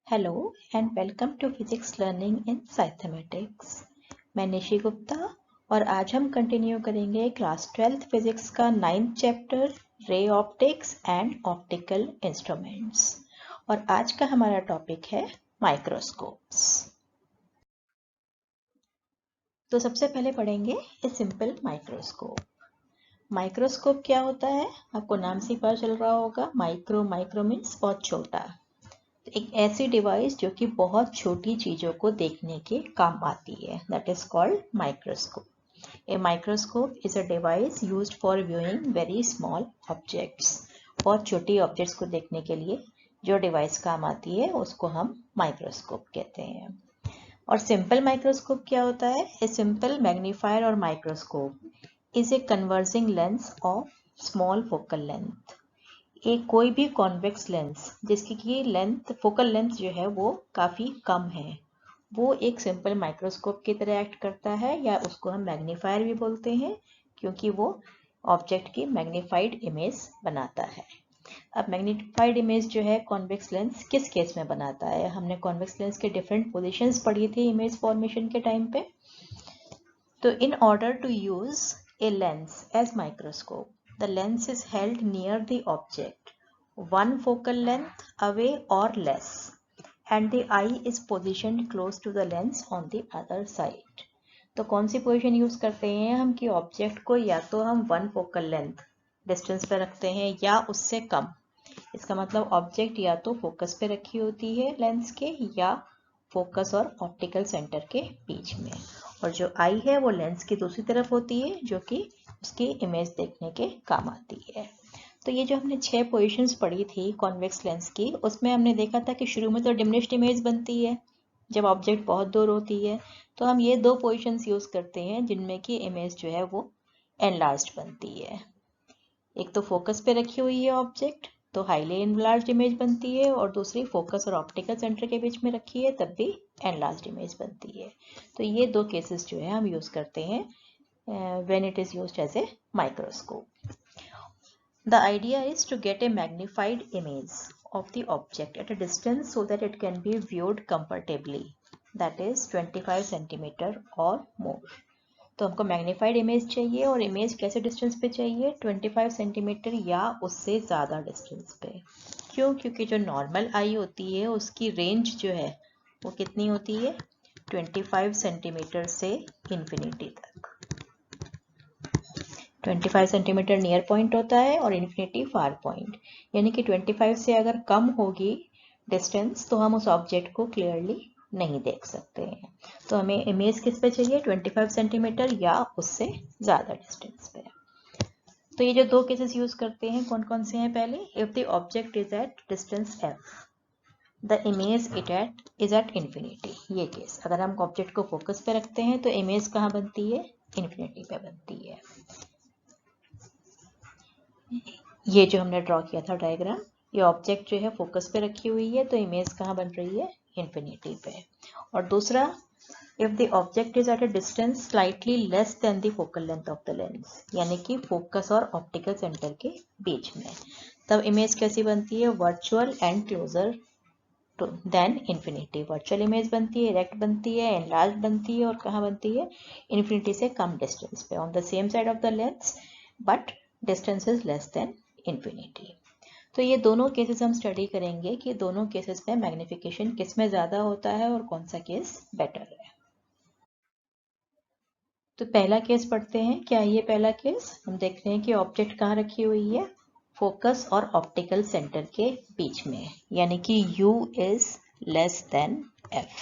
Hello and welcome to physics learning in Scythmatics. मैं निशि गुप्ता और आज हम कंटिन्यू करेंगे क्लास 12th फिजिक्स का 9th chapter ray optics and optical instruments. और आज का हमारा टॉपिक है माइक्रोस्कोप्स। तो सबसे पहले पढ़ेंगे ए सिंपल माइक्रोस्कोप। माइक्रोस्कोप क्या होता है? आपको नाम से पता चल रहा होगा, माइक्रो मीन्स बहुत छोटा। एक ऐसी डिवाइस जो कि बहुत छोटी चीजों को देखने के काम आती है, that is called microscope. A microscope is a device used for viewing very small objects. बहुत छोटी ऑब्जेक्ट्स को देखने के लिए जो डिवाइस काम आती है उसको हम माइक्रोस्कोप कहते हैं। और सिंपल माइक्रोस्कोप क्या होता है? ए सिंपल मैग्नीफायर और microscope is a converging lens of small focal length. एक कोई भी कॉन्वेक्स लेंस जिसकी की लेंथ, फोकल लेंथ जो है वो काफ़ी कम है, वो एक सिंपल माइक्रोस्कोप की तरह एक्ट करता है, या उसको हम मैग्नीफायर भी बोलते हैं क्योंकि वो ऑब्जेक्ट की मैग्नीफाइड इमेज बनाता है। अब मैग्नीफाइड इमेज जो है कॉन्वेक्स लेंस किस केस में बनाता है? हमने कॉन्वेक्स लेंस के डिफरेंट पोजिशंस पढ़ी थी इमेज फॉर्मेशन के टाइम पे। तो in order to use a lens as microscope, the lens is held near the object, one focal length away or less, and the eye is positioned close to the lens on the other side. तो कौन सी position use करते हैं हम कि object को या तो हम वन फोकल लेंथ डिस्टेंस पे रखते हैं या उससे कम। इसका मतलब ऑब्जेक्ट या तो फोकस पे रखी होती है लेंस के, या फोकस और ऑप्टिकल सेंटर के बीच में, और जो आई है वो लेंस की दूसरी तरफ होती है जो कि उसकी इमेज देखने के काम आती है। तो ये जो हमने 6 पोजीशंस पढ़ी थी कॉन्वेक्स लेंस की, उसमें हमने देखा था कि शुरू में तो डिमिनिश्ड इमेज बनती है जब ऑब्जेक्ट बहुत दूर होती है। तो हम ये 2 पोजीशंस यूज करते हैं जिनमें की इमेज जो है वो एनलार्ज्ड बनती है। एक तो फोकस पे रखी हुई है ऑब्जेक्ट तो हाईली एनलार्ज्ड इमेज बनती है, और दूसरी फोकस और ऑप्टिकल सेंटर के बीच में रखी है तब भी एनलार्ज्ड इमेज बनती है। तो ये 2 केसेस जो है हम यूज करते हैं when it is used as a microscope. The idea is to get a magnified image of the object at a distance so that it can be viewed comfortably, that is 25 centimeter or more. तो हमको magnified image चाहिए, और image कैसे distance पे चाहिए? 25 centimetre या उससे ज़्यादा डिस्टेंस पे। क्यों? क्योंकि जो नॉर्मल आई होती है उसकी रेंज जो है वो कितनी होती है? 25 सेंटीमीटर से इन्फिनिटी तक। 25 सेंटीमीटर नियर पॉइंट होता है और इन्फिनिटी फार पॉइंट, यानी कि 25 से अगर कम होगी डिस्टेंस तो हम उस ऑब्जेक्ट को क्लियरली नहीं देख सकते हैं। तो हमें इमेज किस पे चाहिए? 25 सेंटीमीटर या उससे ज़्यादा डिस्टेंस पे। तो ये जो 2 केसेस यूज करते हैं कौन कौन से हैं? पहले, if the object is at distance f, the image is at infinity. ये केस, अगर हम ऑब्जेक्ट को फोकस पे रखते हैं तो इमेज कहाँ बनती है? इन्फिनिटी पे बनती है। ये जो हमने ड्रॉ किया था डायग्राम, ये ऑब्जेक्ट जो है फोकस पे रखी हुई है तो इमेज कहाँ बन रही है? इन्फिनिटी पे। और दूसरा, if the object is at a distance slightly less than the focal length of the lens, यानी कि फोकस और ऑप्टिकल सेंटर के बीच में, तब इमेज कैसी बनती है? Virtual and closer to then infinity. Virtual image बनती है, इरेक्ट बनती है, एनलार्ज बनती है, और कहाँ बनती है? इन्फिनिटी से कम डिस्टेंस पे, on the same side of the lens but distance is less than infinity. तो ये दोनों केसेस हम स्टडी करेंगे कि दोनों केसेस में मैग्निफिकेशन किस में ज़्यादा होता है और कौन सा केस बेटर है। तो पहला केस पढ़ते हैं। क्या है ये पहला केस? हम देख रहे हैं कि ऑब्जेक्ट कहाँ रखी हुई है? फोकस और ऑप्टिकल सेंटर के बीच में, यानी कि U is less than F।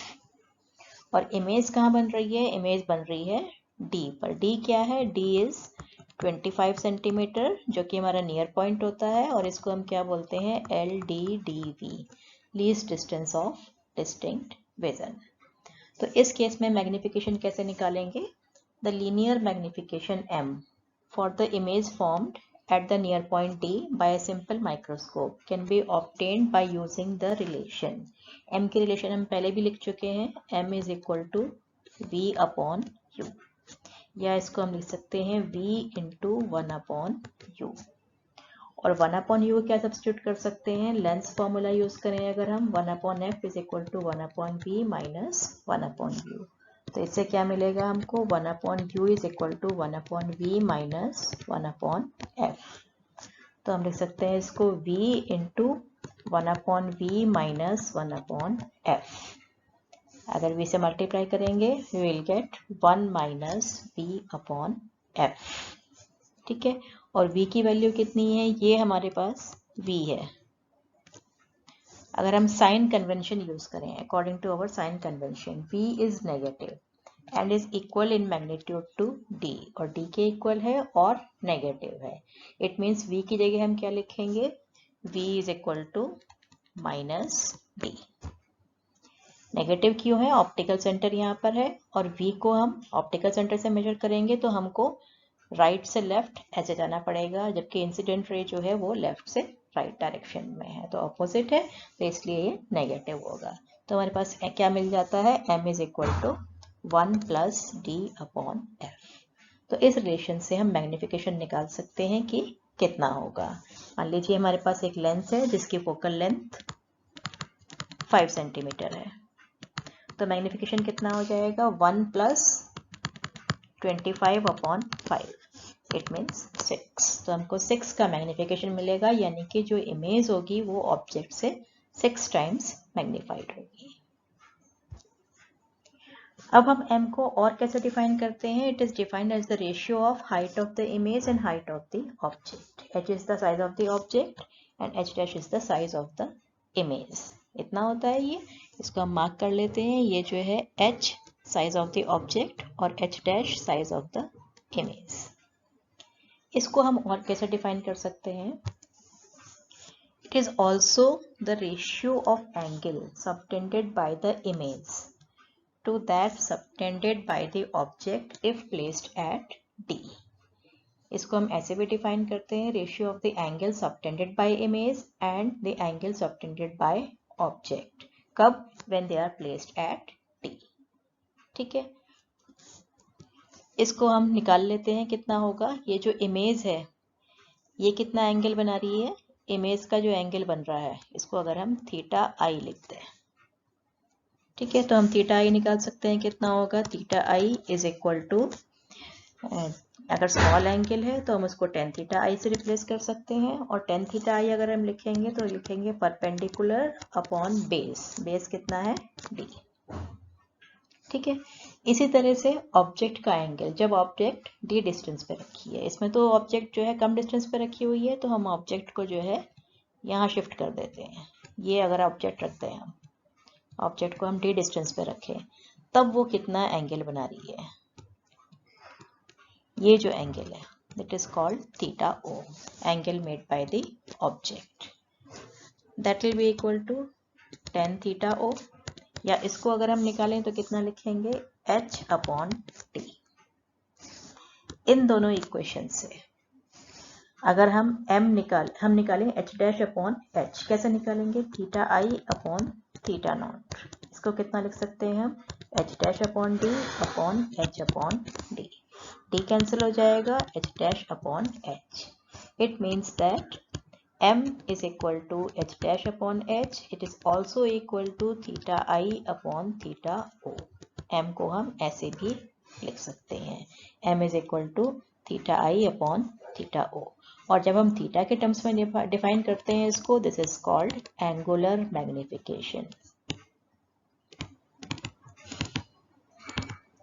और इमेज कहाँ बन रही है? इमेज बन रही है D पर। D क्या है? D इज 25 सेंटीमीटर जो कि हमारा नियर पॉइंट होता है, और इसको हम क्या बोलते हैं? LDDV, least distance of distinct vision. तो इस केस में मैग्निफिकेशन कैसे निकालेंगे? The linear magnification M for the image formed at the near point D by a simple microscope can be obtained by using the relation. M की relation हम पहले भी लिख चुके हैं, M is equal to V upon U, या इसको हम लिख सकते हैं V into 1 upon U। और 1/u क्या सब्स्टिट्यूट कर सकते हैं, लेंस फॉर्मूला यूज करें अगर हम, 1/f is equal to 1/v minus 1/u। तो इससे क्या मिलेगा हमको, 1/u is equal to 1/v minus 1/f। तो हम लिख सकते हैं इसको v into 1/v minus 1/f। अगर v से मल्टीप्लाई करेंगे we will get 1 minus v upon f। ठीक है, और v की वैल्यू कितनी है, ये हमारे पास v है। अगर हम साइन कन्वेंशन यूज करें, according to our sign convention, v is negative and is equal in magnitude to d, और d के इक्वल है और नेगेटिव है। इट मीन्स v की जगह हम क्या लिखेंगे, v is equal to minus d। Negative क्यों है, ऑप्टिकल सेंटर यहाँ पर है, और v को हम ऑप्टिकल सेंटर से मेजर करेंगे तो हमको राइट से लेफ्ट ऐसे जाना पड़ेगा, जबकि इंसिडेंट रे जो है वो लेफ्ट से राइट डायरेक्शन में है, तो ऑपोजिट है, तो इसलिए ये नेगेटिव होगा। तो हमारे पास क्या मिल जाता है, m is equal to 1 plus d upon f। तो इस रिलेशन से हम मैग्निफिकेशन निकाल सकते हैं कि कितना होगा। मान लीजिए हमारे पास एक लेंस है जिसकी फोकल लेंथ 5 सेंटीमीटर है, तो मैग्निफिकेशन कितना हो जाएगा, 1 प्लस 25 अपॉन 5, इट मीन्स 6। तो हमको 6 का मैग्निफिकेशन मिलेगा, यानी कि जो इमेज होगी वो ऑब्जेक्ट से 6 टाइम्स मैग्नीफाइड होगी। अब हम m को और कैसे डिफाइन करते हैं, it is defined as the ratio of height of the image and height of the object. h is the size of the object and h dash is the size of the image. इतना होता है ये, इसको हम mark कर लेते हैं। ये जो है h size of the object और h dash size of the image. इसको हम और कैसे डिफाइन कर सकते हैं, it is also the ratio of angle subtended by the image to that subtended by the object if placed at d। इसको हम ऐसे भी डिफाइन करते हैं, ratio of the angle subtended by image and the angle subtended by object, कब, when they are placed at d। ठीक है, इसको हम निकाल लेते हैं कितना होगा। ये जो इमेज है ये कितना एंगल बना रही है, इमेज का जो एंगल बन रहा है इसको अगर हम थीटा आई लिखते हैं, ठीक है, तो हम थीटा आई निकाल सकते हैं कितना होगा, theta i is equal to, अगर स्मॉल एंगल है तो हम उसको टेन थीटा आई से रिप्लेस कर सकते हैं, और टेन थीटा आई अगर हम लिखेंगे तो लिखेंगे परपेंडिकुलर अपॉन बेस, बेस कितना है d। ठीक है, इसी तरह से ऑब्जेक्ट का एंगल, जब ऑब्जेक्ट d डिस्टेंस पे रखी है, इसमें तो ऑब्जेक्ट जो है कम डिस्टेंस पे रखी हुई है, तो हम ऑब्जेक्ट को जो है यहाँ शिफ्ट कर देते हैं। ये अगर ऑब्जेक्ट रखते हैं हम, ऑब्जेक्ट को हम d डिस्टेंस पे रखें, तब वो कितना एंगल बना रही है, ये जो एंगल है that is called theta O, angle made by the object, that will be equal to tan theta O, या इसको अगर हम निकालें तो कितना लिखेंगे, h अपॉन t। इन दोनों इक्वेशन से अगर हम हम निकालें h डैश अपॉन h, कैसे निकालेंगे, theta I upon theta naught. इसको कितना लिख सकते हैं हम, h dash upon d upon h upon d, d cancel हो जाएगा, h dash upon h। It means that m is equal to h dash upon h, it is also equal to theta I upon theta o। m को हम ऐसे भी लिख सकते हैं, m is equal to theta I upon theta o, और जब हम थीटा के टर्म्स में डिफाइन करते हैं इसको, this is called angular magnification.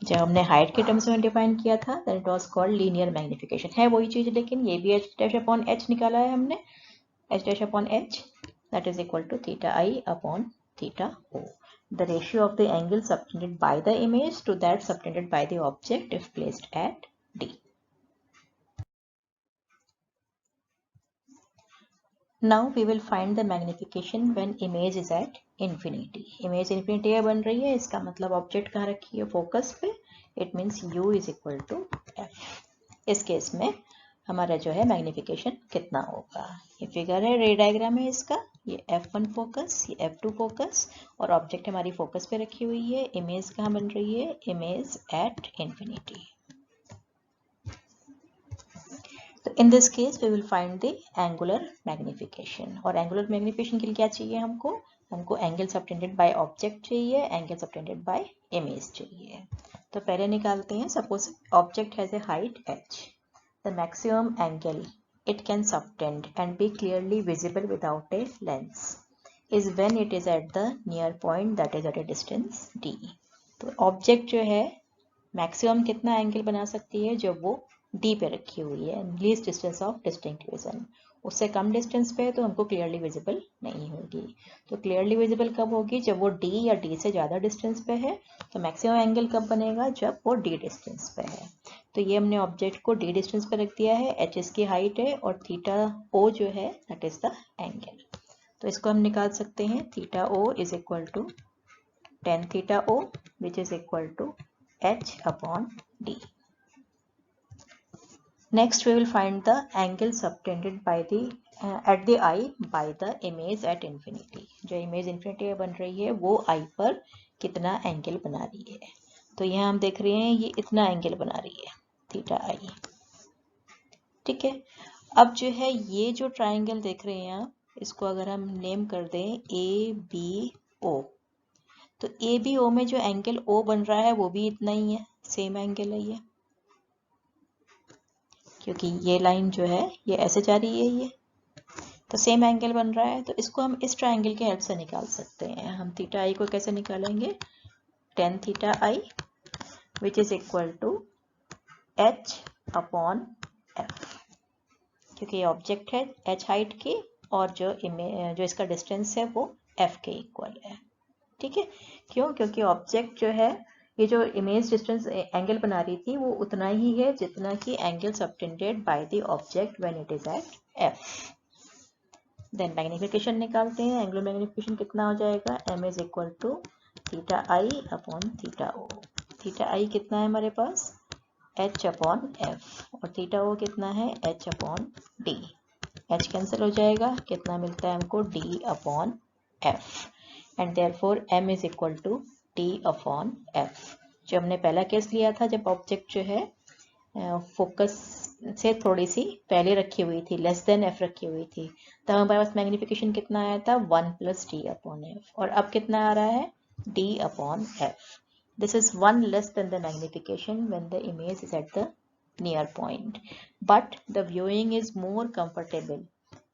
जब हमने हाइट के टर्म्स में डिफाइन किया था that it was called linear magnification, है वही चीज, लेकिन ये भी h dash upon h निकाला है हमने, h dash upon h that is equal to theta I upon theta o, the ratio of the angle subtended by the image to that subtended by the object if placed at d। Now we will find the magnification when image is at infinity। image infinity बन रही है, इसका मतलब object कहाँ रखी है, focus पे, it means u is equal to f। इस केस में हमारा जो है मैग्निफिकेशन कितना होगा, ये फिगर है, रे डायग्राम है इसका, ये f1 फोकस, ये f2 फोकस, और ऑब्जेक्ट हमारी फोकस पे रखी हुई है। इमेज कहाँ बन रही है, इमेज एट इंफिनिटी। तो in this case we will find the angular magnification. और एंगुलर मैग्निफिकेशन के लिए क्या चाहिए हमको एंगल सबटेंडेड बाय ऑब्जेक्ट चाहिए, एंगल सबटेंडेड बाय इमेज चाहिए। तो पहले निकालते हैं। Suppose object has a height h, the maximum angle it can subtend and be clearly visible without a lens is when it is at the near point that is at a distance d। तो object जो है maximum कितना angle बना सकती है जब वो d पे रखी हुई है, least distance of distinct vision. उससे कम डिस्टेंस पे है तो हमको क्लियरली विजिबल नहीं होगी। तो क्लियरली विजिबल कब होगी? जब वो d या d से ज़्यादा डिस्टेंस पे है। तो मैक्सिमम एंगल कब बनेगा? जब वो d डिस्टेंस पे है। तो ये हमने ऑब्जेक्ट को d डिस्टेंस पे रख दिया है, h इसकी हाइट है और थीटा o जो है दैट इज द एंगल। तो इसको हम निकाल सकते हैं। Theta o is equal to tan theta o which is equal to h upon d। Next we will find the angle subtended by the at the eye by the image at infinity। जो image infinity बन रही है वो आई पर कितना angle बना रही है। तो यहाँ हम देख रहे हैं ये इतना एंगल बना रही है थीटा आई। ठीक है, अब जो है ये जो ट्राइंगल देख रहे हैं आप, इसको अगर हम नेम कर दें ए बी ओ, तो ए बी ओ में जो एंगल ओ बन रहा है वो भी इतना ही है, सेम एंगल है ये, क्योंकि ये लाइन जो है ये ऐसे जा रही है, ये तो सेम एंगल बन रहा है। तो इसको हम इस ट्राइंगल के हेल्प से निकाल सकते हैं। हम थीटा आई को कैसे निकालेंगे? tan theta i which is equal to h upon f, क्योंकि ये ऑब्जेक्ट है h हाइट की और जो इसका डिस्टेंस है वो f के इक्वल है। ठीक है, क्यों? क्योंकि ऑब्जेक्ट जो है ये जो इमेज डिस्टेंस एंगल बना रही थी वो उतना ही है जितना कि angle subtended by the object when it is at f। Then magnification निकालते हैं। एंगुलर मैग्निफिकेशन कितना हो जाएगा? m is equal to theta I upon theta o। Theta I कितना है हमारे पास? h अपॉन f, और थीटा o कितना है? h upon d। h cancel हो जाएगा, कितना मिलता है हमको? d upon f, and therefore m is equal to d upon f। जो हमने पहला केस लिया था जब ऑब्जेक्ट जो है फोकस से थोड़ी सी पहले रखी हुई थी, लेस देन f रखी हुई थी, तब हमारे पास मैग्निफिकेशन कितना आया था? 1 प्लस d अपॉन f, और अब कितना आ रहा है? d upon f। This is 1 less than the magnification when the image is at the near point, but the viewing is more comfortable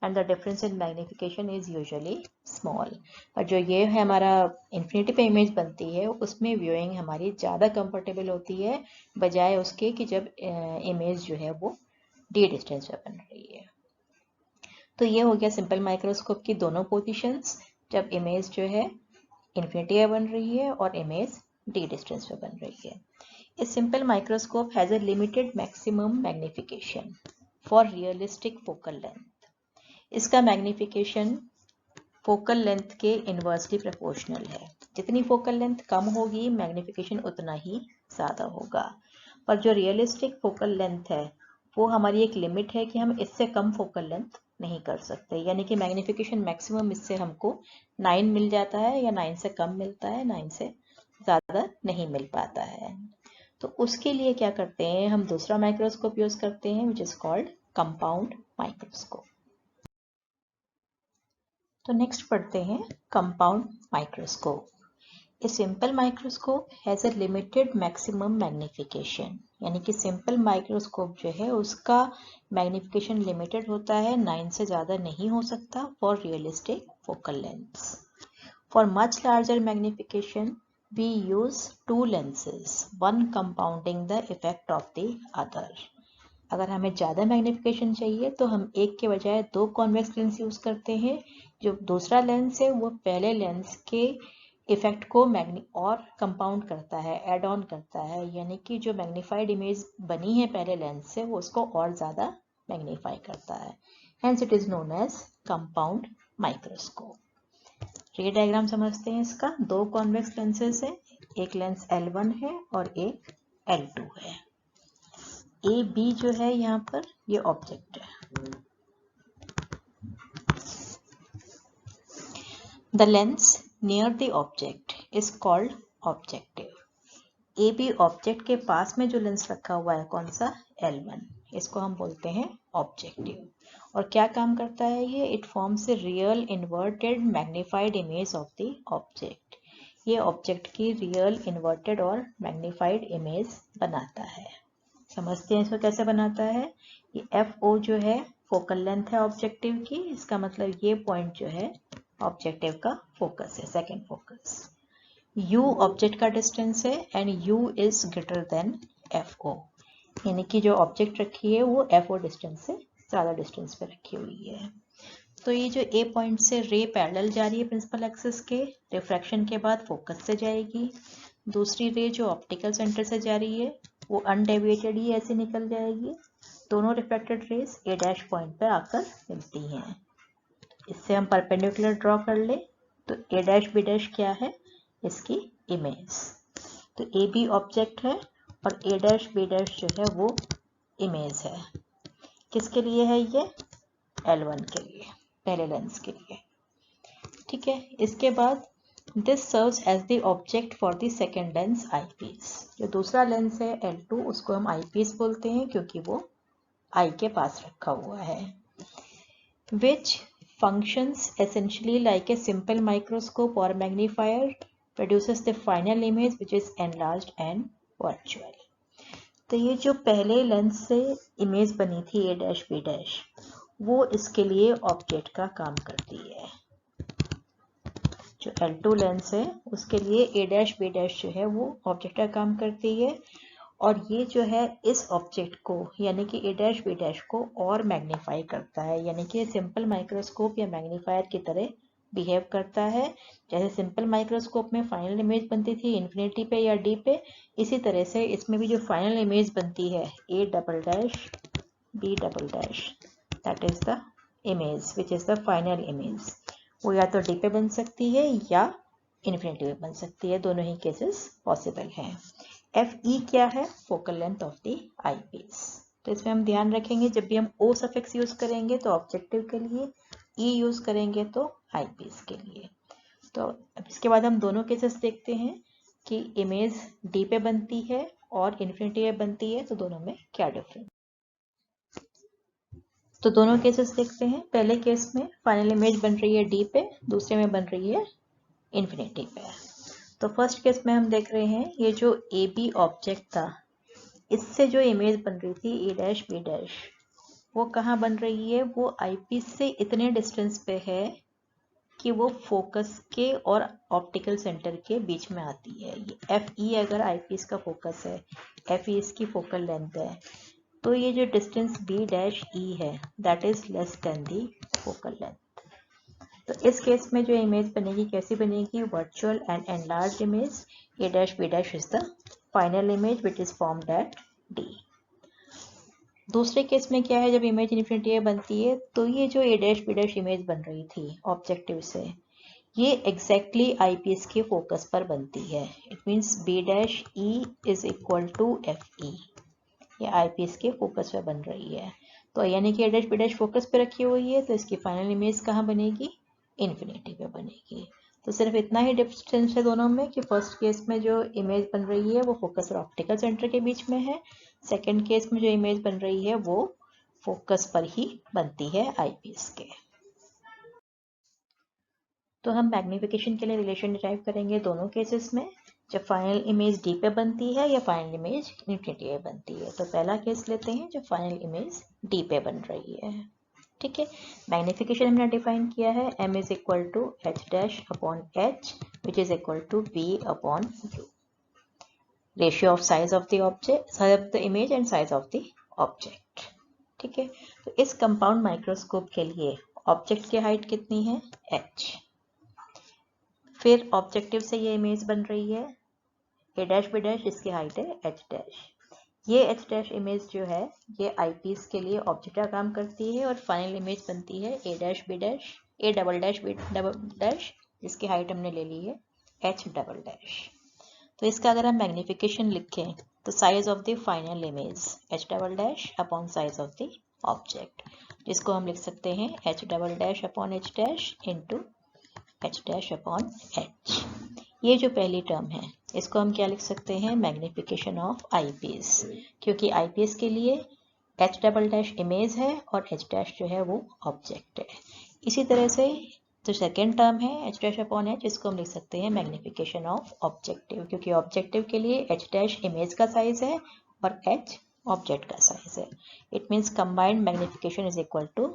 and the difference in magnification is usually small। पर जो ये है हमारा infinity पे image बनती है उसमें viewing हमारी ज़्यादा कंफर्टेबल होती है बजाय उसके कि जब इमेज जो है वो डी डिस्टेंस पे बन रही है। तो ये हो गया सिंपल माइक्रोस्कोप की दोनों पोजीशंस, जब इमेज जो है इंफिनिटी पे बन रही है और इमेज डी डिस्टेंस पे बन रही है। A simple microscope has a limited maximum magnification for realistic focal length। इसका मैग्निफिकेशन फोकल लेंथ के इन्वर्सली प्रोपोर्शनल है। जितनी फोकल लेंथ कम होगी मैग्निफिकेशन उतना ही ज़्यादा होगा। पर जो रियलिस्टिक फोकल लेंथ है वो हमारी एक लिमिट है कि हम इससे कम फोकल लेंथ नहीं कर सकते, यानी कि मैग्निफिकेशन मैक्सिमम इससे हमको 9 मिल जाता है या 9 से कम मिलता है, 9 से ज़्यादा नहीं मिल पाता है। तो उसके लिए क्या करते हैं, हम दूसरा माइक्रोस्कोप यूज़ करते हैं which is called compound microscope. तो नेक्स्ट पढ़ते हैं compound microscope. A simple microscope has a limited maximum magnification, यानी कि सिंपल माइक्रोस्कोप जो है उसका मैग्निफिकेशन लिमिटेड होता है, 9 से ज़्यादा नहीं हो सकता for realistic focal lengths. For much larger magnification we use two lenses, one compounding the effect of the other। अगर हमें ज़्यादा मैग्निफिकेशन चाहिए तो हम एक के बजाय 2 कॉन्वेक्स लेंस यूज़ करते हैं। जो दूसरा लेंस है वो पहले लेंस के इफेक्ट को और कंपाउंड करता है, एड ऑन करता है, यानी कि जो मैग्नीफाइड इमेज बनी है पहले लेंस से वो उसको और ज़्यादा मैग्नीफाई करता है। Hence it is known as compound microscope. Ray diagram समझते हैं इसका। 2 कॉन्वेक्स लेंसेज है, एक लेंस L1 है और एक L2 है। ए बी जो है यहाँ पर ये ऑब्जेक्ट है। The lens near the object is called objective. A B object के पास में जो लेंस रखा हुआ है कौन सा? L1, इसको हम बोलते हैं ऑब्जेक्टिव। और क्या काम करता है ये? It forms a real inverted magnified image of the object. ये ऑब्जेक्ट की रियल इन्वर्टेड और मैग्नीफाइड इमेज बनाता है। समझते हैं इसको कैसे बनाता है? ये FO जो है फोकल लेंथ है ऑब्जेक्टिव की, इसका मतलब ये पॉइंट जो है ऑब्जेक्टिव का फोकस है, सेकेंड फोकस। U ऑब्जेक्ट का डिस्टेंस है and U is greater than FO, यानी कि जो ऑब्जेक्ट रखी है वो FO डिस्टेंस से ज़्यादा डिस्टेंस पे रखी हुई है। तो ये जो A पॉइंट से रे पैरेलल जा रही है प्रिंसिपल एक्सिस के, रिफ्रैक्शन के बाद फोकस से जाएगी। दूसरी रे जो ऑप्टिकल सेंटर से जा रही है वो अनडेविएटेड ही ऐसे निकल जाएगी। दोनों रिफ्लेक्टेड रेज A' पॉइंट पे आकर मिलती हैं। इससे हम परपेंडिकुलर ड्रॉ कर ले तो A' B' क्या है? इसकी इमेज। तो AB ऑब्जेक्ट है और A' B' जो है वो इमेज है। किसके लिए है ये? L1 के लिए, पहले लेंस के लिए। ठीक है, इसके बाद this serves as the object for the second lens eyepiece. जो दूसरा लेंस है L2 उसको हम आईपीस बोलते हैं क्योंकि वो आई के पास रखा हुआ है। विच functions essentially like a simple microscope or magnifier, produces the final image which is enlarged and virtual। तो ये जो पहले लेंस से इमेज बनी थी A' B' वो इसके लिए ऑब्जेक्ट का काम करती है। जो L2 लेंस है उसके लिए A' B' जो है वो ऑब्जेक्ट का काम करती है, और ये जो है इस ऑब्जेक्ट को यानी कि A' B' को और मैग्नीफाई करता है, यानी कि सिंपल माइक्रोस्कोप या मैग्नीफायर की तरह बिहेव करता है। जैसे सिंपल माइक्रोस्कोप में फाइनल इमेज बनती थी इन्फिनिटी पे या D पे, इसी तरह से इसमें भी जो फाइनल इमेज बनती है A', B', that is the image which is the final image. वो या तो D पे बन सकती है या इन्फिनिटी पे बन सकती है, दोनों ही केसेस पॉसिबल हैं। FE क्या है? Focal length of the eyepiece. तो इसमें हम ध्यान रखेंगे जब भी हम O सफिक्स यूज करेंगे तो ऑब्जेक्टिव के लिए, E यूज करेंगे तो आईपीस के लिए। तो अब इसके बाद हम दोनों केसेस देखते हैं कि इमेज D पे बनती है और इन्फिनिटी पे बनती है, तो दोनों में क्या डिफरेंस। तो दोनों केसेस देखते हैं। पहले केस में फाइनल इमेज बन रही है D पे, दूसरे में बन रही है इन्फिनिटी पे। तो फर्स्ट केस में हम देख रहे हैं ये जो AB ऑब्जेक्ट था इससे जो इमेज बन रही थी A' B' वो कहाँ बन रही है? वो आईपीस से इतने डिस्टेंस पे है कि वो फोकस के और ऑप्टिकल सेंटर के बीच में आती है। ये FE अगर आईपीस का फोकस है, FE इसकी फोकल लेंथ है, तो ये जो डिस्टेंस B'E है that is less than the focal length. तो इस केस में जो इमेज बनेगी कैसी बनेगी? Virtual and enlarge image. A' B' is the final image which is formed at D। दूसरे केस में क्या है? जब इमेज इन्फिनिटी बनती है तो ये जो A' B' इमेज बन रही थी ऑब्जेक्टिव से, ये एग्जैक्टली आईपीस के फोकस पर बनती है। It means B'E is equal to FE। ये आईपीस के फोकस पे बन रही है। तो यानी कि A' B' फोकस पे रखी हुई है तो इसकी फाइनल इमेज कहाँ बनेगी? इन्फिनिटी पे बनेगी। तो सिर्फ इतना ही डिफरेंस है दोनों में कि फर्स्ट केस में जो इमेज बन रही है वो फोकस और ऑप्टिकल सेंटर के बीच में है, सेकंड केस में जो इमेज बन रही है वो फोकस पर ही बनती है आईपीस के। तो हम मैग्निफिकेशन के लिए रिलेशन डिराइव करेंगे दोनों केसेस में, जब फाइनल इमेज D पे बनती है या फाइनल इमेज इन्फिनिटी पे बनती है। तो पहला केस लेते हैं जब फाइनल इमेज D पे बन रही है। ठीक है, मैग्निफिकेशन हमने डिफाइन किया है M is equal to H' upon H which is equal to B upon U, ratio of size of the object, size of the image and size of the object. ठीक है, तो इस compound microscope के लिए object की height कितनी है? H। फिर ऑब्जेक्टिव से ये इमेज बन रही है A' B' जिसकी हाइट है H'। ये H' इमेज जो है ये आईपीस के लिए ऑब्जेक्ट का काम करती है और फाइनल इमेज बनती है A' B' जिसकी हाइट हमने ले ली है H'। तो इसका अगर हम मैग्निफिकेशन लिखें तो size of the final image H' upon size of the object, जिसको हम लिख सकते हैं H' upon H' into H' upon H। ये जो पहली टर्म है इसको हम क्या लिख सकते हैं? मैग्निफिकेशन ऑफ आईपीस, क्योंकि आईपीस के लिए एच डबल डैश इमेज है और एच डैश जो है वो ऑब्जेक्ट है। इसी तरह से जो सेकेंड टर्म है एच डैश अपॉन एच, इसको हम लिख सकते हैं मैग्निफिकेशन ऑफ ऑब्जेक्टिव, क्योंकि ऑब्जेक्टिव के लिए एच डैश इमेज का साइज है और एच ऑब्जेक्ट का साइज है। It means combined magnification is equal to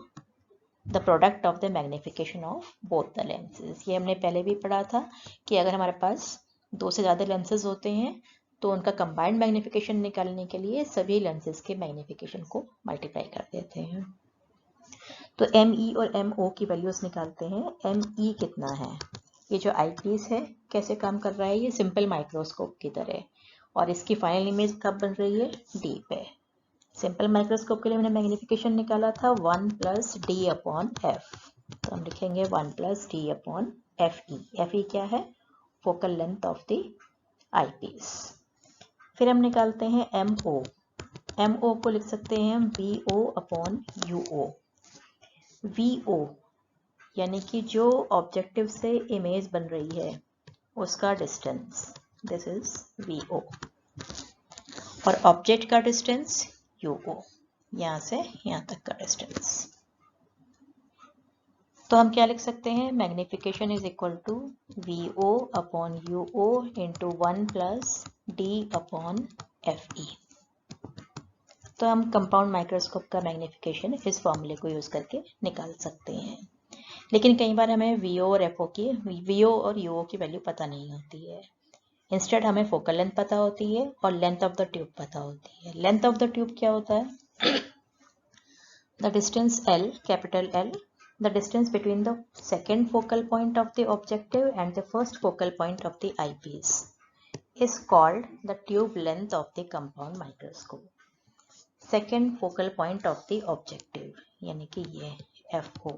the product of the magnification of both the lenses. ये हमने पहले भी पढ़ा था कि अगर हमारे पास दो से ज़्यादा लेंसेज होते हैं तो उनका कंबाइंड मैग्निफिकेशन निकालने के लिए सभी लेंसेज के मैग्निफिकेशन को मल्टीप्लाई कर देते हैं। तो एम ई और एम ओ की वैल्यूज निकालते हैं। एम ई कितना है, ये जो आई पीस है कैसे काम कर रहा है, ये सिंपल माइक्रोस्कोप की तरह, और इसकी फाइनल इमेज कब बन रही है, डी पे। सिंपल माइक्रोस्कोप के लिए मैंने मैग्निफिकेशन निकाला था 1 प्लस डी अपॉन एफ, तो हम लिखेंगे 1 plus D upon F E. F E क्या है, focal length of the eyepiece. फिर हम निकालते हैं एम ओ। एम ओ को लिख सकते हैं हम V O upon U O. V O यानी कि जो ऑब्जेक्टिव से इमेज बन रही है उसका distance, this is V O, और ऑब्जेक्ट का डिस्टेंस यू ओ, यहाँ से यहाँ तक का डिस्टेंस। तो हम क्या लिख सकते हैं, magnification is equal to V O upon U O into 1 plus D upon F E. तो हम कंपाउंड माइक्रोस्कोप का मैग्निफिकेशन इस फॉर्मूले को यूज करके निकाल सकते हैं। लेकिन कई बार हमें वीओ और एफओ की, वीओ और यूओ की वैल्यू पता नहीं होती है। इंस्टेड हमें फोकल लेंथ पता होती है और लेंथ ऑफ द ट्यूब पता होती है। लेंथ ऑफ द ट्यूब क्या होता है, the distance L, capital L, the distance between the second focal point of the objective and the first focal point of the eyepiece is called the tube length of the compound microscope. Second focal point of the objective यानी कि ये FO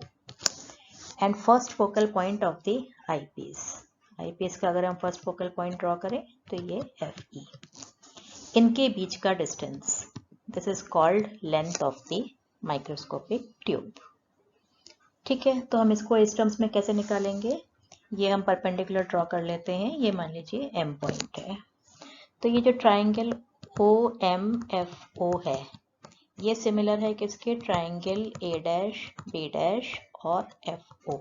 and first focal point of the eyepiece. eyepiece का अगर हम first focal point draw करें तो ये FE. इनके बीच का distance, this is called length of the microscopic tube. ठीक है, तो हम इसको इस टर्म्स में कैसे निकालेंगे, ये हम परपेंडिकुलर ड्रॉ कर लेते हैं। ये मान लीजिए एम पॉइंट है, तो ये जो triangle O M F O है ये सिमिलर है किसके, triangle A dash B dash और एफ ओ।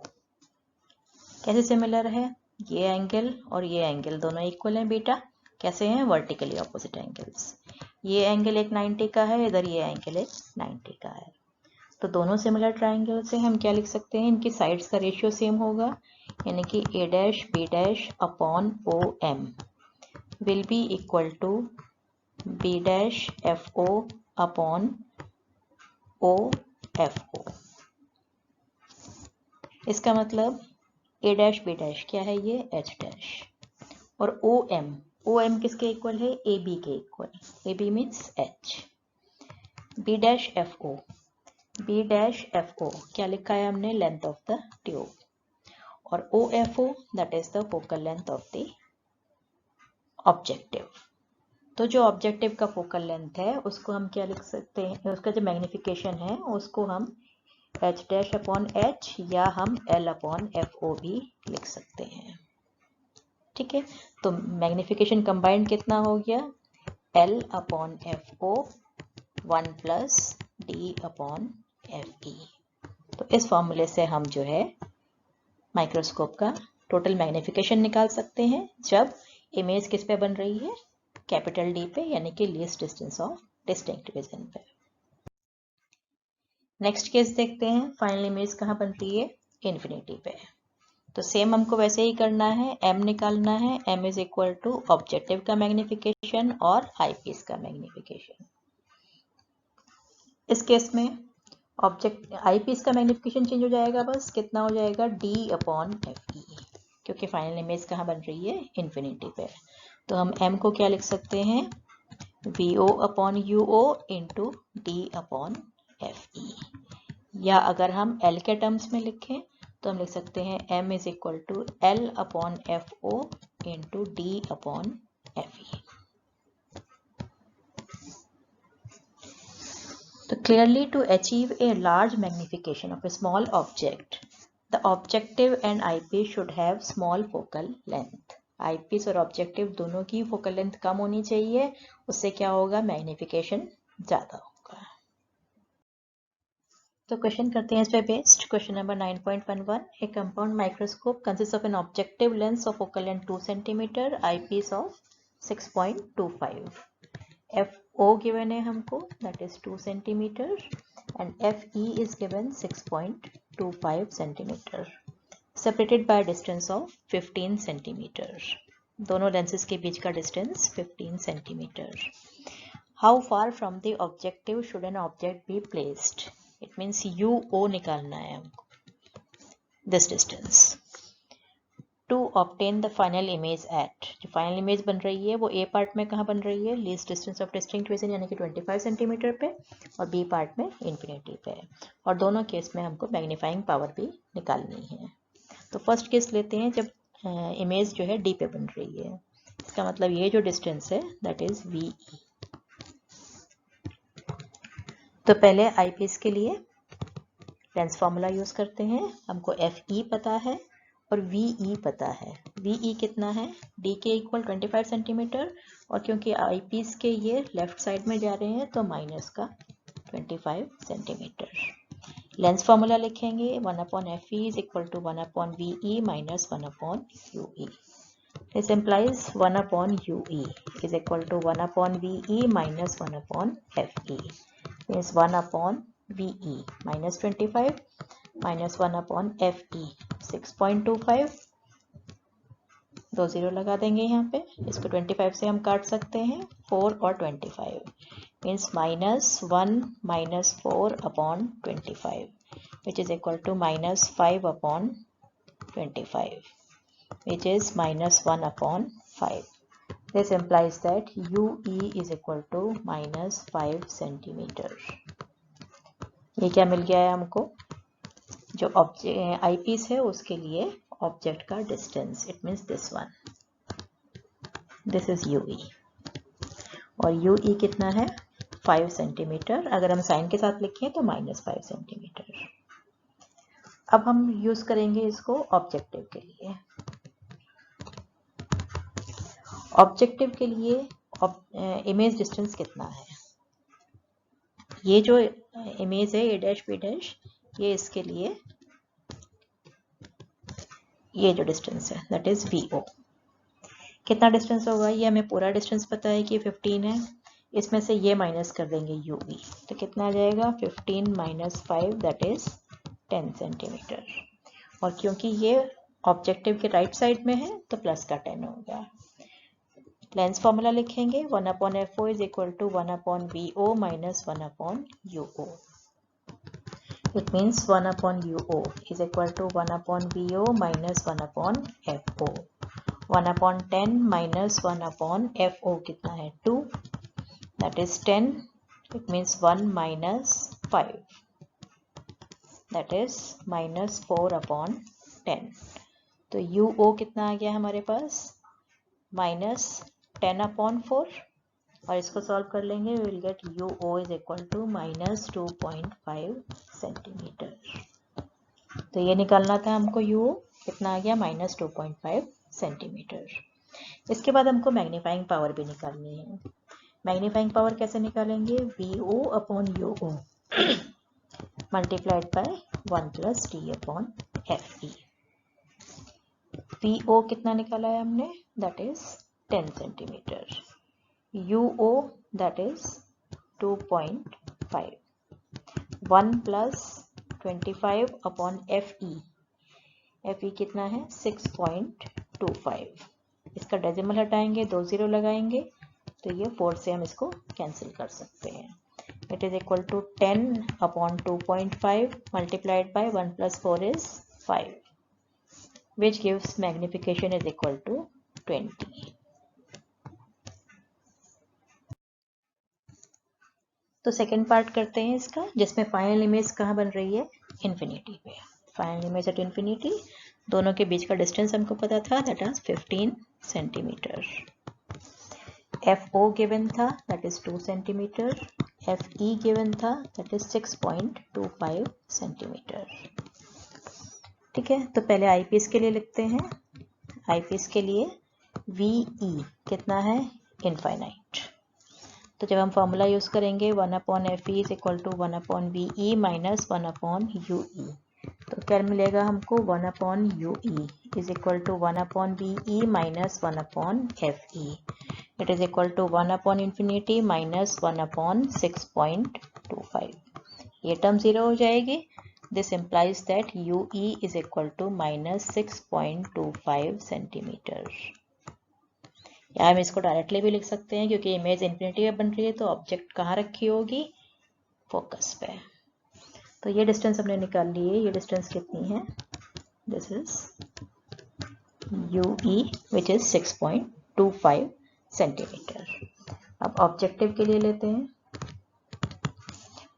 कैसे सिमिलर है, ये एंगल और ये एंगल दोनों इक्वल हैं बीटा, कैसे हैं, वर्टिकली ऑपोजिट एंगल्स। ये एंगल एक 90 का है, इधर ये एंगल एक 90 का है, तो दोनों सिमिलर ट्राइंगल से हम क्या लिख सकते हैं, इनकी साइड्स का रेशियो सेम होगा, यानी कि A dash B dash upon O M will be equal to B dash F O upon O F O. इसका मतलब ए डैश बी डैश क्या है, ये एच डैश, और ओ एम किसके इक्वल है, ए बी के equal, A B means H. B dash F O, B dash F O क्या लिखा है हमने, लेंथ ऑफ द ट्यूब, और O F O that is the focal length of the objective. तो जो objective का focal length है उसको हम क्या लिख सकते हैं, उसका जो मैग्निफिकेशन है उसको हम एच डैश अपॉन एच या हम एल अपॉन एफ ओ भी लिख सकते हैं। ठीक है, तो मैग्निफिकेशन कंबाइंड कितना हो गया, L upon F O 1 plus D upon F E. तो इस फॉर्मूले से हम जो है माइक्रोस्कोप का टोटल मैग्निफिकेशन निकाल सकते हैं जब इमेज किस पे बन रही है, कैपिटल डी पे, यानी कि least distance of distinct vision पे। नेक्स्ट केस देखते हैं, फाइनल इमेज कहाँ बन रही है, इन्फिनिटी पे। तो सेम हमको वैसे ही करना है, एम निकालना है, M is equal to objective का मैग्निफिकेशन और आई पीस का मैग्निफिकेशन। इस केस में ऑब्जेक्ट आई पीस का मैग्निफिकेशन चेंज हो जाएगा, बस कितना हो जाएगा, डी अपॉन एफ ई, क्योंकि फाइनल इमेज कहाँ बन रही है, इन्फिनिटी पे। तो हम m को क्या लिख सकते हैं, V O upon U O into D upon F E, या अगर हम l के टर्म्स में लिखें तो हम लिख सकते हैं m is equal to L upon F O into D upon F E. तो clearly to achieve a large magnification of a small object, the objective and eyepiece should have small focal length. eyepiece और objective दोनों की focal length कम होनी चाहिए, उससे क्या होगा, magnification ज़्यादा होगा। तो क्वेश्चन करते हैं इस पे based. Question number 9.11, A compound microscope consist of an objective lens of focal length 2 centimetre, eyepiece of 6.25, FO given है हमको, that is 2 centimetre, and FE is given 6.25 centimetre, separated by distance of 15 centimetre. दोनों lenses के बीच का distance 15 centimetre. How far from the objective should an object be placed? It means UO निकालना है हमको, this distance, to obtain the final image at. जो final image बन रही है वो A पार्ट में कहाँ बन रही है? Least distance of distinct vision यानी कि 25 सेंटीमीटर पे, और B पार्ट में इन्फिनिटी पे। और दोनों केस में हमको मैग्नीफाइंग पावर भी निकालनी है। तो फर्स्ट केस लेते हैं जब इमेज जो है D पे बन रही है। इसका मतलब ये जो डिस्टेंस है दैट इज VE। तो पहले आईपीस के लिए लेंस फॉर्मूला यूज करते हैं। हमको FE पता है और VE पता है। VE कितना है? D के इक्वल 25 सेंटीमीटर, और क्योंकि आईपीस के ये लेफ्ट साइड में जा रहे हैं तो माइनस का 25 सेंटीमीटर। लेंस फॉर्मूला लिखेंगे 1/FE is equal to 1/VE minus 1/UE। This implies 1/UE is equal to 1/VE minus 1/FE. Means 1/VE minus 25 minus 1/FE 6.25, 2 0 लगा देंगे यहाँ पे। इसको 25 से हम काट सकते हैं, 4 और 25 means -1 minus 4/25 which is equal to -5/25 which is -1/5. This implies that UE is equal to -5 centimetre. ये क्या मिल गया है हमको? जो आईपीस है उसके लिए ऑब्जेक्ट का distance, it means this one, this is UE, और UE कितना है? 5 सेंटीमीटर। अगर हम साइन के साथ लिखें तो -5 सेंटीमीटर। अब हम यूज करेंगे इसको ऑब्जेक्टिव के लिए। ऑब्जेक्टिव के लिए इमेज डिस्टेंस कितना है? ये जो इमेज है A' B', ये इसके लिए ये जो डिस्टेंस है दैट इज VO। कितना डिस्टेंस होगा? ये हमें पूरा डिस्टेंस पता है कि 15 है, इसमें से ये माइनस कर देंगे UV, तो कितना आ जाएगा? 15 - 5 दैट इज 10 सेंटीमीटर। और क्योंकि ये ऑब्जेक्टिव के राइट साइड में है तो प्लस का 10 होगा। लेंस फॉर्मूला लिखेंगे 1/FO is equal to 1/VO minus 1/UO। It means 1/UO is equal to 1/VO minus 1/FO। 1/10 minus 1/FO कितना है? 2, that is 10। It means 1 minus 5 that is -4/10। तो UO कितना आ गया हमारे पास? -10/4, और इसको सॉल्व कर लेंगे, we will get UO is equal to -2.5 centimetre. तो ये निकालना था हमको UO, कितना आ गया? -2.5 सेंटीमीटर। इसके बाद हमको मैग्नीफाइंग पावर भी निकालनी है। मैग्नीफाइंग पावर कैसे निकालेंगे? VO/UO multiplied by 1 + T/FE। VO कितना निकाला है हमने? That is 10 centimetre. UO that is 2.5, 1 + 25/FE। FE कितना है? 6.25। इसका डेसिमल हटाएंगे, 2 0 लगाएंगे, तो ये 4 से हम इसको कैंसिल कर सकते हैं। It is equal to 10/2.5 multiplied by 1 + 4 is 5, which gives magnification is equal to 20. तो सेकेंड पार्ट करते हैं इसका, जिसमें फाइनल इमेज कहाँ बन रही है? इन्फिनिटी पे। फाइनल इमेज एट इन्फिनिटी, दोनों के बीच का डिस्टेंस हमको पता था, that is 15 centimetre. FO given था, that is 2 centimetre. FE given था, दैट इज 6.25 सेंटीमीटर। ठीक है, तो पहले आईपीस के लिए लिखते हैं। आईपीस के लिए VE कितना है? इनफाइनाइट। तो जब हम फॉर्मूला यूज़ करेंगे 1/FE is equal to 1/VE minus 1/UE, तो क्या मिलेगा हमको 1/UE is equal to 1/VE minus 1/FE, it is equal to 1/infinity minus 1/6.25. ये टर्म 0 हो जाएगी. This implies that UE is equal to minus 6.25 सेंटीमीटर. या हम इसको डायरेक्टली भी लिख सकते हैं क्योंकि इमेज इन्फिनिटी में बन रही है तो ऑब्जेक्ट कहाँ रखी होगी, फोकस पे. तो ये डिस्टेंस हमने निकाल ली है. ये डिस्टेंस कितनी है, this is UE which is 6.25 centimetre. अब ऑब्जेक्टिव के लिए लेते हैं.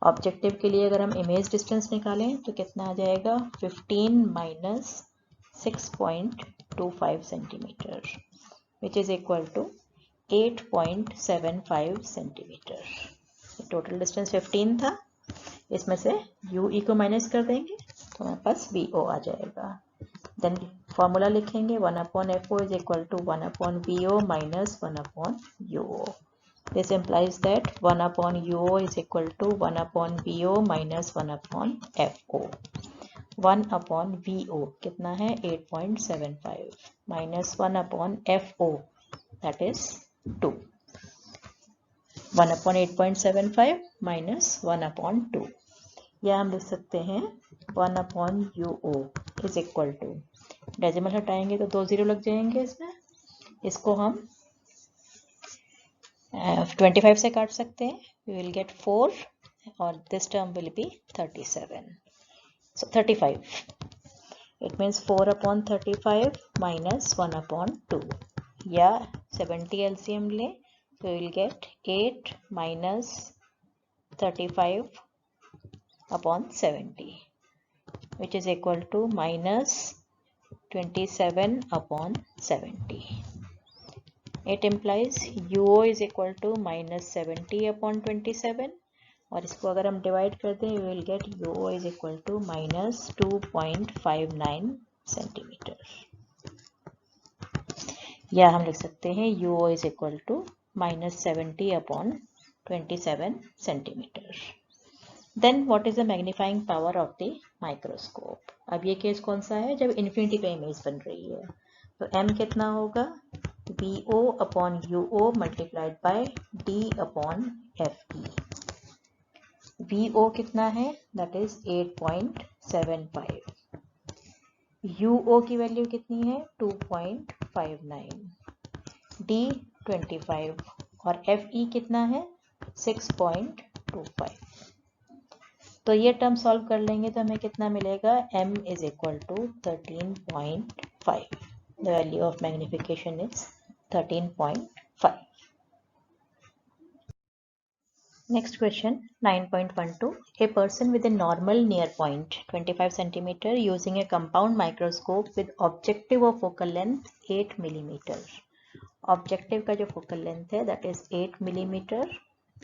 ऑब्जेक्टिव के लिए अगर हम इमेज डिस्टेंस निकालें तो कितना आ जाएगा, 15 minus 6.25 centimetre which is equal to 8.75 centimetre. Total distance 15 था, इसमें से UE को माइनस कर देंगे तो हमारे पास VO आ जाएगा. देन फॉर्मूला लिखेंगे 1/FO is equal to 1/VO minus 1/UO. This implies that 1/UO is equal to 1/VO minus 1/FO. 1/VO कितना है, 8.75 minus 1/FO that is 2. 1/8.75 minus 1/2. या हम लिख सकते हैं 1/UO is equal to, decimal हटाएंगे तो 2 0 लग जाएंगे इसमें. इसको हम 25 से काट सकते हैं. We will get 4 और this term will be 37. So 35. It means 4/35 minus 1/2. या 70 LCM लें तो we will get 8 minus 35/70 which is equal to minus 27/70. It implies UO is equal to minus 70/27 और इसको अगर हम डिवाइड कर दें we will get UO is equal to minus 2.59 centimetre. या हम लिख सकते हैं UO is equal to minus 70/27 centimetre. Then what is the magnifying power of the microscope? अब ये केस कौन सा है, जब इन्फिनिटी पे इमेज बन रही है. तो M कितना होगा, VO/UO multiplied by D/FE. VO कितना है, that is 8.75. UO की वैल्यू कितनी है, 2.59. D 25 और FE कितना है, 6.25. तो ये टर्म सॉल्व कर लेंगे तो हमें कितना मिलेगा, M is equal to 13.5. The value of magnification is 13.5. Next question 9.12. A person with a normal near point 25 cm using a compound microscope with objective of focal length 8 mm. Objective का जो focal length है that is 8 mm.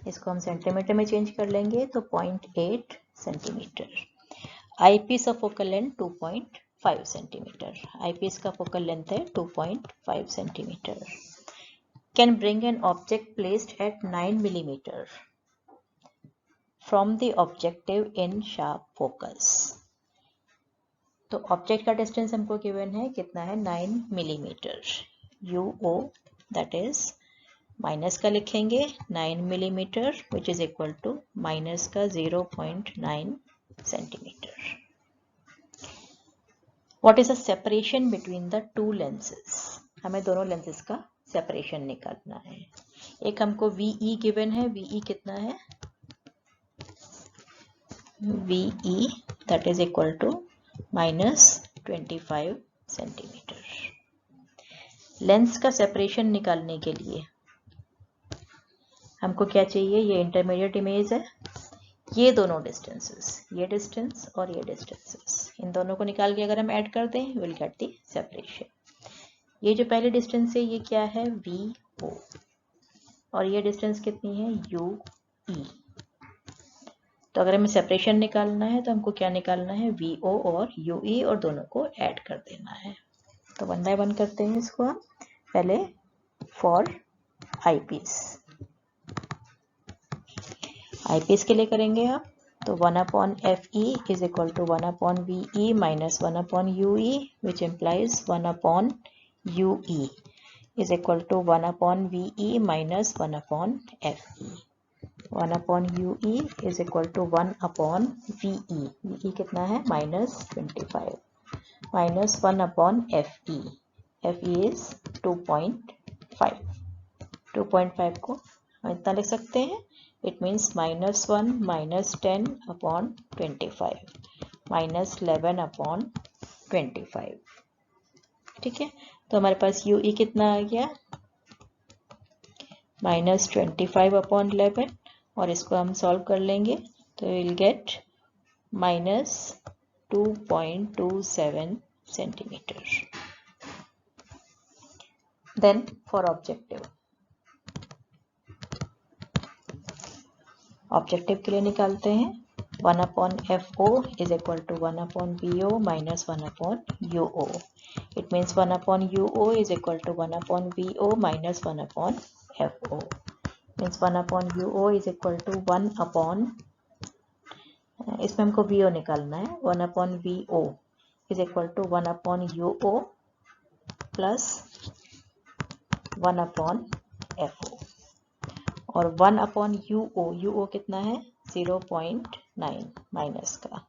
इसको हम centimetre में change कर लेंगे तो 0.8 centimetre. Eyepiece of focal length 2.5 centimetre. Eyepiece का फोकल लेंथ है 2.5 centimetre. Can bring an object placed at 9 mm from the objective in sharp focus. तो ऑब्जेक्ट का डिस्टेंस हमको गिवन है, कितना है, 9 mm. UO that is minus का लिखेंगे 9 mm which is equal to minus का 0.9 centimetre. What is the separation between the two lenses. हमें दोनों लेंसेज का सेपरेशन निकालना है. एक हमको VE गिवन है. VE कितना है, VE that is equal to minus 25 centimetre. Lens का सेपरेशन निकालने के लिए हमको क्या चाहिए, ये इंटरमीडिएट इमेज है, ये दोनों डिस्टेंसेस, ये डिस्टेंस और ये डिस्टेंसेस, इन दोनों को निकाल के अगर हम ऐड कर दें विल गेट द सेपरेशन. ये जो पहले डिस्टेंस है ये क्या है, VO, और ये डिस्टेंस कितनी है, UE. तो अगर हमें सेपरेशन निकालना है तो हमको क्या निकालना है, VO और UE, और दोनों को ऐड कर देना है. तो 1 बाय 1 करते हैं इसको हम. पहले फॉर आईपीस आईपीस के लिए करेंगे आप, तो 1/FE is equal to 1/VE minus 1/UE which implies 1/UE is equal to 1/VE minus 1/FE. 1/UE is equal to 1/VE. VE कितना है? -25 माइनस 1/FE. FE is 2.5. 2.5 को इतना लिख सकते हैं. It means -1 -10/25 -11/25. ठीक है, तो हमारे पास UE कितना आ गया? -25/11, और इसको हम सॉल्व कर लेंगे तो will get -2.27 centimetre. Then for objective के लिए निकालते हैं. 1/FO is equal to 1/VO minus 1/UO. It means 1/UO is equal to 1/VO minus 1/FO. Means 1/UO is equal to 1/, इसमें हमको VO निकालना है. 1/VO is equal to 1/UO plus 1/FO. और 1/UO, UO कितना है? 0.9 minus का,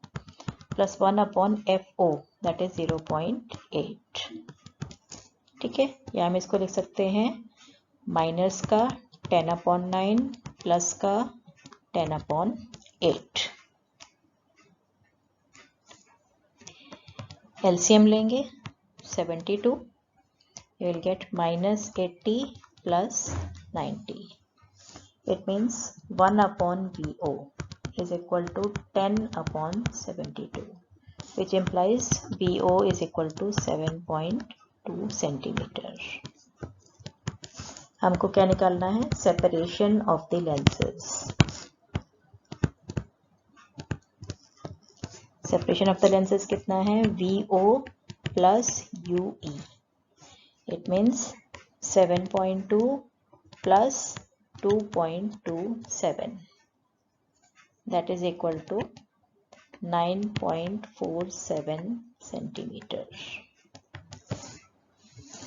plus 1/FO that is 0.8. ठीक है, या हम इसको लिख सकते हैं माइनस का 10/9 प्लस का 10/8. एलसीएम लेंगे 72. you will get -80 plus 90. It means 1/VO is equal to 10/72, which implies VO is equal to 7.2 centimeter. हमको क्या निकालना है? Separation of the lenses. Separation of the lenses कितना है? VO plus UE. It means 7.2 plus 2.27, that is equal to 9.47 centimetre.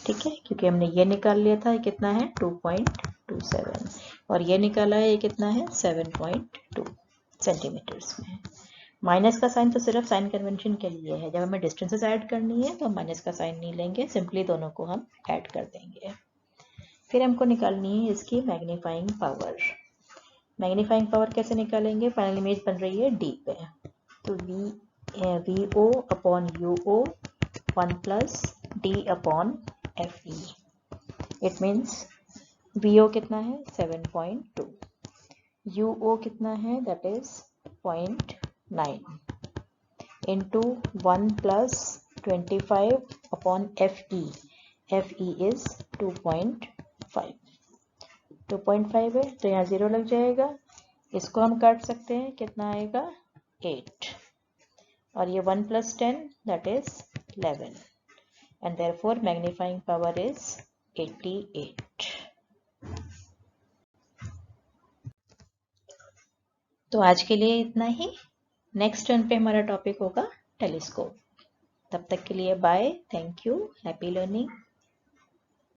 ठीक है, क्योंकि हमने ये निकाल लिया था, कितना है? 2.27, और ये निकाला है, ये कितना है? 7.2 सेंटीमीटर्स में. माइनस का साइन तो सिर्फ साइन कन्वेंशन के लिए है. जब हमें डिस्टेंसेस ऐड करनी है तो माइनस का साइन नहीं लेंगे, सिंपली दोनों को हम ऐड कर देंगे. फिर हमको निकालनी है इसकी मैग्नीफाइंग पावर. मैग्नीफाइंग पावर कैसे निकालेंगे? फाइनल इमेज बन रही है D पे, तो VO/UO 1 plus D/FE. It means VO कितना है? 7.2. UO कितना है? That is 0.9 into 1 plus 25/FE. FE is 2.5. 2.5 है तो यहाँ 0 लग जाएगा. इसको हम काट सकते हैं, कितना आएगा? 8. और ये 1 plus 10 that is 11. And therefore magnifying power is 88. तो आज के लिए इतना ही. नेक्स्ट टर्न पे हमारा टॉपिक होगा टेलीस्कोप. तब तक के लिए bye. Thank you. Happy learning.